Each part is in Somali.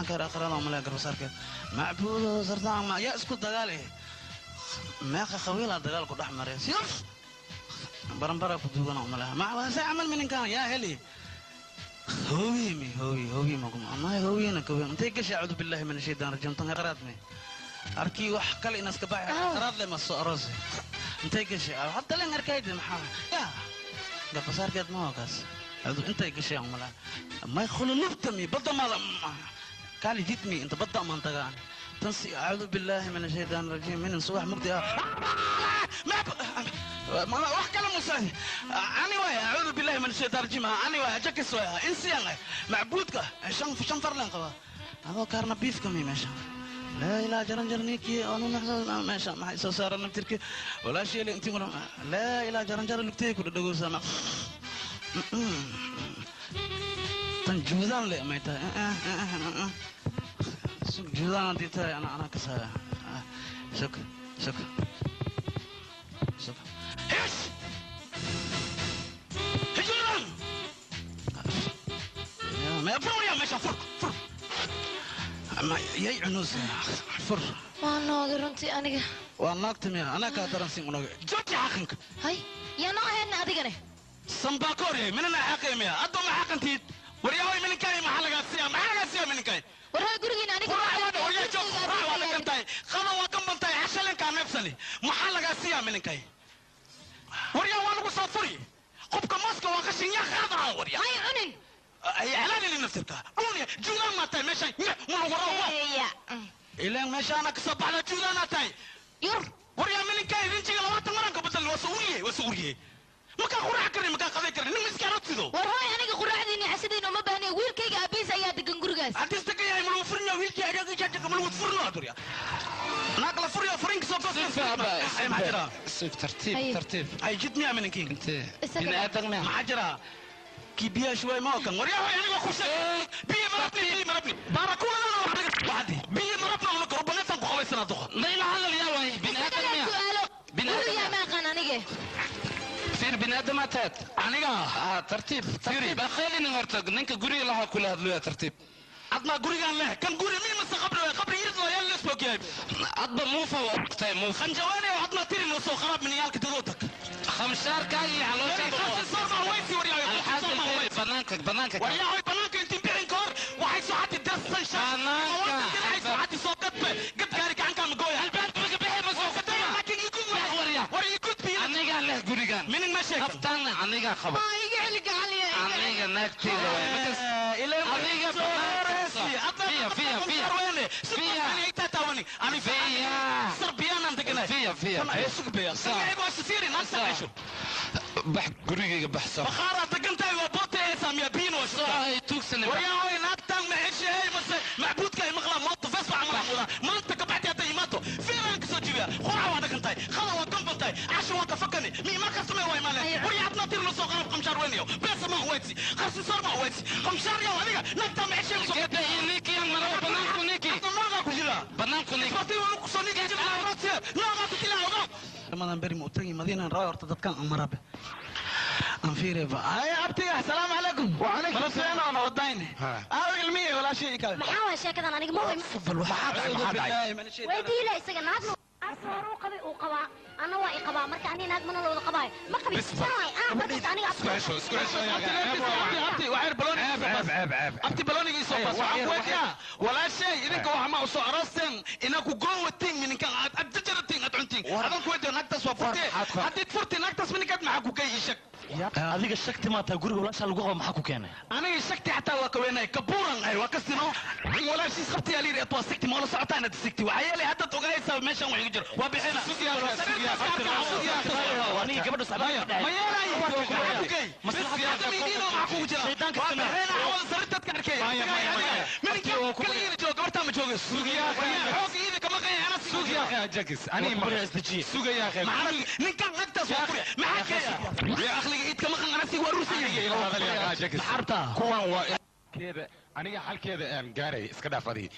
بنان كير آخر هذا وملا قرب صار كده معبود صرتان ما يا اسكت دجالي ما أخي خويلا دجال كده أحمر سيف برا بدوغنا وملا ما سأعمل من كان يا هلي هوي ما هوي أنا كوي أنت إيش أعوذ بالله من الشيطان الرجيم تنقراتني أركي وحكل إناس كباع قرات لي مصو أرزي أنت إيش حتى لين أركيد محمد يا قرب صار كده ما وكاس أنت إيش يا وملا ما يخلو لفتمي بدأ ما قال جيتني أنت بدأ منطقة تنسي أعوذ بالله من الشيطان الرجيم من صباح مقدي ما واحد كلام مساعد أنا ويا أعوذ بالله من الشيطان الرجيم أنا ويا جاكس ويا إنسي أنا معبودك شن فرلان قوا هذا كارنا بيف كمي ماشى لا إله جرنجرني كي أنا ماشى ما صار أنا بتركي ولا شيء اللي أنت لا إله جرنجر لكتي كل دقوق سما تنجوزان لي ما يتا سك جوزان ديتا أنا كسا سك هش هجوزان ما يفرق يا ماشي فرق ما يي عنوز فرق ما نقدر أنتي أنا وناكتمي أنا كادر نسيم وناك جوتي حقنك هاي يا ناهن أديكني سمباكوري من أنا حقيمي أدوم حقنتي ورياوي من كاي محل قاسيا من كاي ورهاي قرقين أنا كمان ويا جو ولا كنتاي خنا وكم بنتاي عشان كان نفسني محل قاسيا من كاي وريا وانا بصفري قبك ماسك وخشين يا خضرا وريا هاي عنن هي اعلان لنفسك اوني جولان ما تاي ماشي من ورا إلى ماشي انا كسب على جولان تاي يور وريا من كاي رنجي لوات مرنك بدل وسوريه ما كان قرع كرني ما كان قضي كرني مسكارات تدو ورهاي أنا قرعدني حسدين وما بهني ويل كيك أبيس أيات جنجرجاس أنتستك يا ملو فرنا ويل كي أجاك جاتك ملو فرنا دوريا ناقل فريا فرينك صوت أي معجرة سيف ترتيب أي جدني أمين كين أنت بني آدم معجرة كي بيا شوي ما كان وريا هو يعني وخش بيا مربني باركونا أنا وحدي بيا مربنا ونك ربنا فنك خويسنا دخل لا إله إلا الله وين بني آدم بني آدم يا ما كان أنا فير بني آدم تات أنا ترتيب بخيل نغرتك نك قري لها كل هذا ترتيب عطنا قري قال له كم قري مين قبل يرضى يلا اسمك يا عطنا موفا وقتها موفا خنجواني وعطنا تيري نصو خراب من يالك تدوتك خمسار كاي على صار ويسي وريا بنانك وريا هاي بنانك انت بيعين كور وحي ساعات الدرس سنشان وحي ساعات يسوق قد كارك عنك مقوية البنت بقى مسوق لكن يكون وريا يكون بيه أنا قال له قريقان من المشاكل أفتان أنا قال خبر يقعلك علي أنا قال نكتي إلى أنا قال فيها صربيان انت كده فيها اي سوق بيا سيغو سفيري ناس عيشو بح قريقة بحصة بخارة تقنتي وبوتي سامية بينو صاحي توكسن ويا هوي ناكتن محيشي هاي بس معبود كاي مغلا موطف اسمع مرحولا ما انت كبعتي هاتي ماتو فين انك سوجيبيا خورا وانا كنتي خلا وكم بنتي عشو وانا فكني مي ما كسمي واي مالي ويا عطنا تير نصو غرب خمشار وينيو بس ما هويتي خرسي صار ما هويتي خمشار يا وليا ناكتن محيشي نصو كده ينيكي يا مرة بنانكو نيكي بنانكو نيكي رمضان بري مؤتري مدينة راي ارتدتكان أمرابي أنفيري هاي أبتي السلام عليكم وعليكم السلام أنا ودايني علمية ولا شيء كذا محاول شيء كذا أنا مو تفضل وحاجة ويدي لا يسجن هذا أصوروا قبي وقبا أنا واي قبا مرك أني ناد من لو قباي ما قبي سواي بس أنا أبتي وعير بلوني عيب أبتي بلوني يسوق وعقوك ولا شيء إنك وحما وصو أرسن إنك جوا التين من كان أتجر التين أتعنتين هذا كويت نكتس وفرتي حديت فرتي نكتس من كده معك وكي يشك adiga shakti ma taa guriga walaasha lagu qabo maxaa ku keenay aniga shakti xataa waa kaweenay kabuuran ay waa kasino walaashii sabti ali reeto sikti ma la socotaan ad sikti waxa yeelay hadda ogaysa meeshan wax igu jiro waa bixina aniga gabadha saxaabada ma yeelay maslaxada midiino ma ku jira shaydaanka bixina awal sartad ka arkay min kaliya jooga gabarta ma jooga suugiya xoog iida kama qeey ana suugiya جاكس أنا ما استجيب سوق يا أخي ninkan agtaas waa kuri maxaa ya akhliga idka maqan anasi waa ruusay حربتها كوان كذا أنا حال كذا قاري إسكدا فدي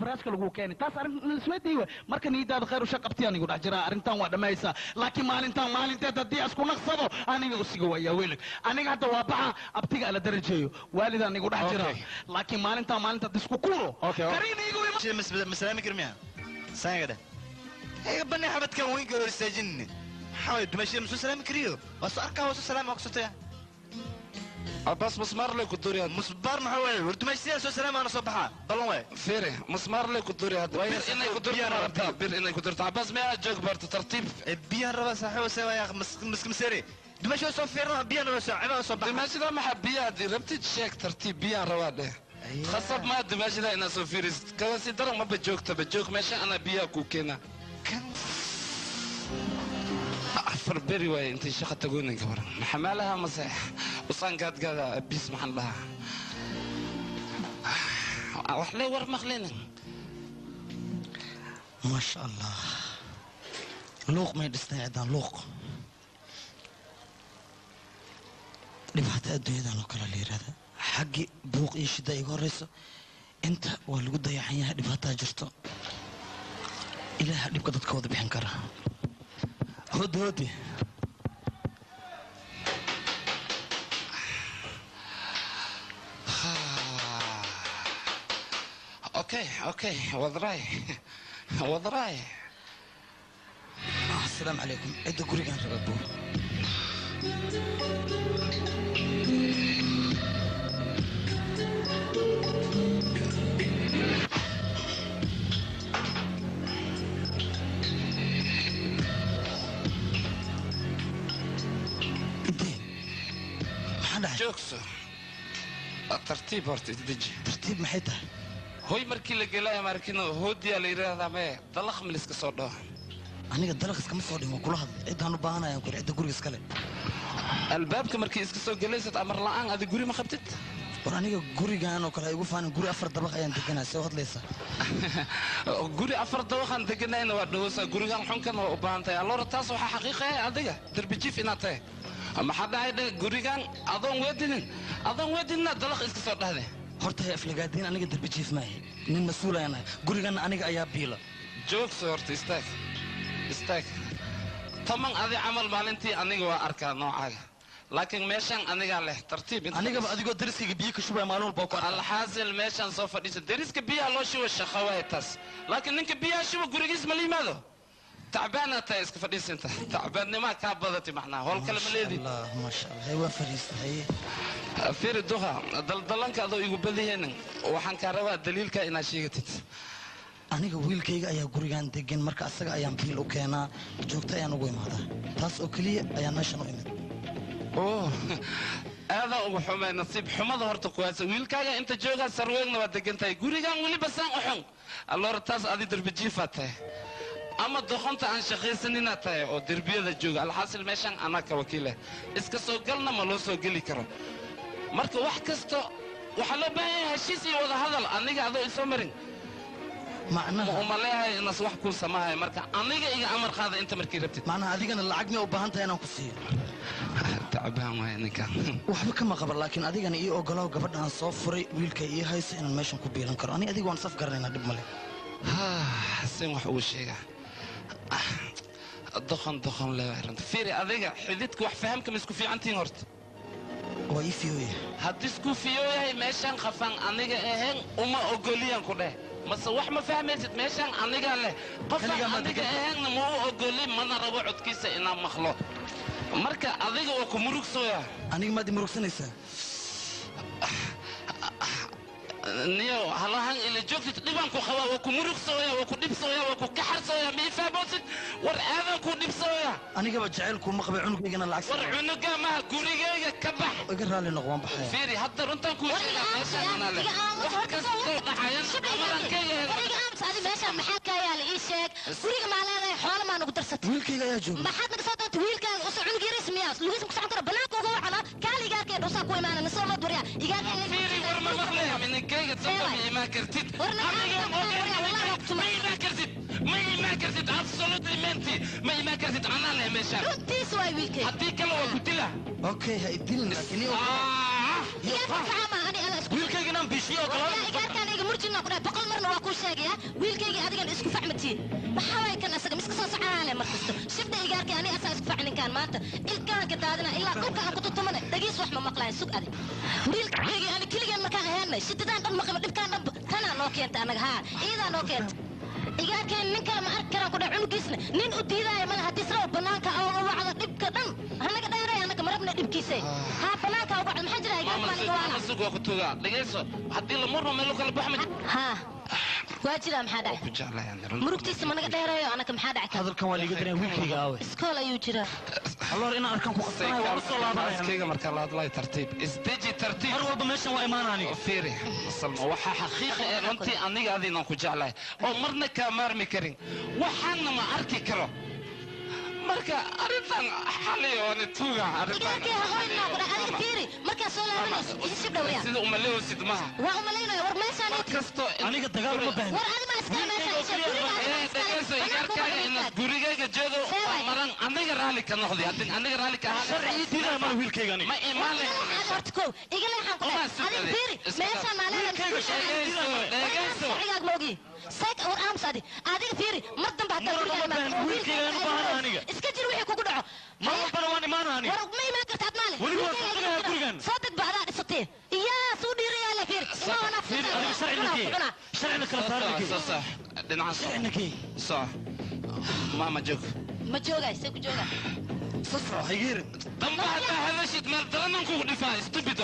faraashka lagu keenay taas arrin isweydii wey marka niidaada khayr usha qabti anigu dhex jiraa arrintan waa dhammaysaa laakiin maalinteed haddii isku naqsado aniga usiga wayaa weelig aniga hadda waa baxa abtiga ala darajeeyo waalid anigu dhex jiraa laakiin maalintaad isku kuuro kariiniigu مسلامي كرميها سايقة هي بني حبت كان وين قالوا يستاجنني حاول تمشي مسو سلامي كريو وصاركا وصو سلامي وقصتها بس مسمار لك الدوري هذا مسبار محاول ورتمشي سو سلامي انا صباحا بلون وين فيري مسمار لك الدوري هذا بير انك قدرت بير انك قدرت بس ما جوك برت ترتيب بيان ربا صاحي وسوا يا مسكمسيري دمشي سو فيرنا بيان وسو عبا صباحا دمشي ذا محبيه هذه ربتي تشيك ترتيب بيان رواده خصب ما دمشي ذا انا سو فيرس كواسي درك ما بجوك ماشي انا بيا كوكينا كان عفر بري واي انت شيخه تقولني كبر محملها مسح وصان قاد بيس محل لها وحلي ور مخلينا ما شاء الله لوق ما يدستني عدان لوق dhibaato adduunyadan oo kale la yiraahdo xaggi buuq iyo shida iga horeyso inta waa lagu dayacan yahay dhibaataa jirto ilaaha dhibka dadka wada bixin kara هدهدي اوكي وضراي السلام عليكم عدوا قريقان ربابو جوكسو الترتيب هرتي تدجي ترتيب محيطه هوي مركي لقلاي ماركينو هودي اللي يرادا ما دلخ من اسك سو دو aniga dalaq iskama soo dhimo kula hadlay cidaan u baahanayaan ku cid guriga iskale albaabka markii iska soo galeysad amar la'aan adi guri ma qabtid war aniga gurigaan oo kale ay ugu faanin guri afar dabaq ayaan deganaa soo hadlaysa guri afar dabaq aan deganayna waa dhawsa gurigaan xunkan oo u baahantay alloora taas waxa xaqiiqo ah adiga darbi jiif inaad tahay ama xadayda gurigaan adoon weedinna dalaq iska soo dhahday horta hay aflagaadiin aniga darbi jiif maahay nin mas'uul ayaan ahay gurigaan aniga ayaa biila joogso horta istaag taman adi camal maalintii aniga waa arkaa noocaaga laakiin meeshaan anigaa leh tartiib anigaba adigoo dariskayga biyo ka shubaya maalin walba ku alxaasil meeshaan soo fadhiisa dariska biyaha loo shubo shaqo waay taas laakiin ninka biyaha shubo gurigiis ma la yimaado تعبانة تايس كفديس انت تعبان ما كابضتي معنا هول كلمة ليدي الله ما شاء الله هي فريس هي فير الدوها دلدلانك هذا يقول بدي هنا وحن كاروا الدليل كائنا شيءتت aniga wiilkayga ayaa gurigan degan marka asaga ayaan biil u keenaa joogta ayaan ugu imaadaa taas oo kaliya ayaan meeshan u imid هذا هو حماي نصيب حمض هرتو كويس wiilkaaga inta jooga sarweegna waa degantahay gurigan wali basaan u xun alloor taas adi darbi jiifatay ama doqonta aan shaqaysanina tahay oo derbiyada jooga alxasil meeshan ana ka wakiile iska soo galna ma loo soo gali karo marka wax kasto waxa loo baahan yahay heshiis iyo wada hadal aniga adoo isoo marin macnaha uma leeyahay inaas wax ku samahay marka aniga iga amar qaada inta markii rabtid macnaha adigana lacag ma u baahan tahay inaan ku siiyo tacbaan waay ninka waxba kama qaban laakiin adigana ii ogolow gabadhaan soo furay wiilka ii hayso inaan meeshan ku biilan karo ani adiga waan saf garanaynaa dhib male xasan wax uu sheegaa دخن لا رنت فيري أذيك حديتك وح فهمك مسكو في عنتين هرت ويفيويا هتسكو فيويا ماشان خفان أنيجا إهن وما أقوليان كده بس وح ما فهمت ماشان أنيجا له قفان أنيجا إهن مو أقولي ما نروح عد كيسة إنا مخلوق مركا أذيك وكمروك سويا أنيجا ما دي مروك سنيسة نيو هلاهن اللي جوكت دبان كو خوا وكو مرق سويا وكو دب سويا وكو كحر سويا مي فابوسد ور هذا كو دب سويا انيغا بجعلكم مقبع عنقيغنا العكس ور عنقا ما غوريغا كبح اقرا لي نقوان بخير فيري حتى رنتان كو شيغا ميشان انا له وكستو دحايان امران كايا وريغا امس ادي ميشان maxaa ka yaal ii sheeg guriga ma leedahay xoolo ma nagu darsatay wiilkayga ayaa jooga maxaad naga soo doonta wiilkaaga oo cunug yaris miyaas lugiis ku saxan kara banaanka uga wacana kaaligaarkee dhusa ku imaanana soo loo duriya igaaga فيري ور ما مخليها من كيغا ما كرتيت ما كرتيت absolutely منتي ما كرتيت انا له مشان runtiis way wiilkay hadii kale waa ku dila okay ha idilin laakiin igaaga kama ani ala isku wiilkayga inaan bishiyo kala igaaga iga murjina ku dhahay boqol marna waa kuu sheegaya wiilkayga adigan isku facmatiin maxaa way kan asaga miska soo soconaale markasto shibda igaarkay aniga asaa isku facninkaan maanta ilkaanka daadina ilaa dhulka aan ku tutumana dhagiis wax ma maqlayn sug adig wiilkayga ani keligaan markaan ahaanay shidadaan dhan maqlo dhibkaan dhan tanaa noo keenta anaga haa iyadaa noo keenta igaarkeen nin kale ma arki karaan ku dhahay cunugiisna nin u diidaaya mala haddii isla banaanka oo wacdo dhibka dhan hanaga dheeray anaga marabna dhibkiisa haa banaanka ugu wacdo maxaa jira igaarka baan iga waana sug waa ku tugaa dhagayso haddii la marno meel kala baxma haa waa jira maxaa dhacay ku jeclahay murugtiisa ma naga dheerayo anaga maxaa dhacay hadalkan waa liiga daray wiilkayga aawe iskool ayuu jiraa alloor inaan arkan ku qasanayo waa soo laabanaya askayga marka la hadlayo tartiib isdeji tartiib mar walba meeshan waa imaan aniga fiiri salma waxa xaqiiqa ee runtii aniga adiinaan ku jeclahay oo marna kaa maarmi karin waxaana ma arki karo marka arrintan xaliyo ani tuuga arrintan igaarkii haqoynaa ku dhahay adiga fiiri markaa soo laabanayso isib dhowryaa sida umaleysid maha waa umalaynaya war meeshaan ii kasto aniga dagaal uma baahna war adi ma iska meeshaan igaarkaaga inaad gurigayga joogo maran aniga raalli ka noqday haddii aniga raalli ka sharci diidaa mara wiilkayga aniga ma imaanay horta kow iga leexaan ku dhahay adiga fiiri meeshaan maaleegaag ma ogi sayk war aamus adi adiga fiiri mar dambe hataa wiilkayga u baahan aniga iska jir wixii kugu dhaco mar walbana waan imaana aniga war ma imaan karta admaale weliba waan socdanayaa gurigan soo deg bacdaa dhisatee iyaa suu dhiirayaa le fiir fiiri adiga sharcina kee sharcina kala saarna kee صح dhinaca sharcina kee صح mama joog ma joogay say ku joogaa safra hayir damba hadaa hadashid meel dalanan kugu dhifaa stupid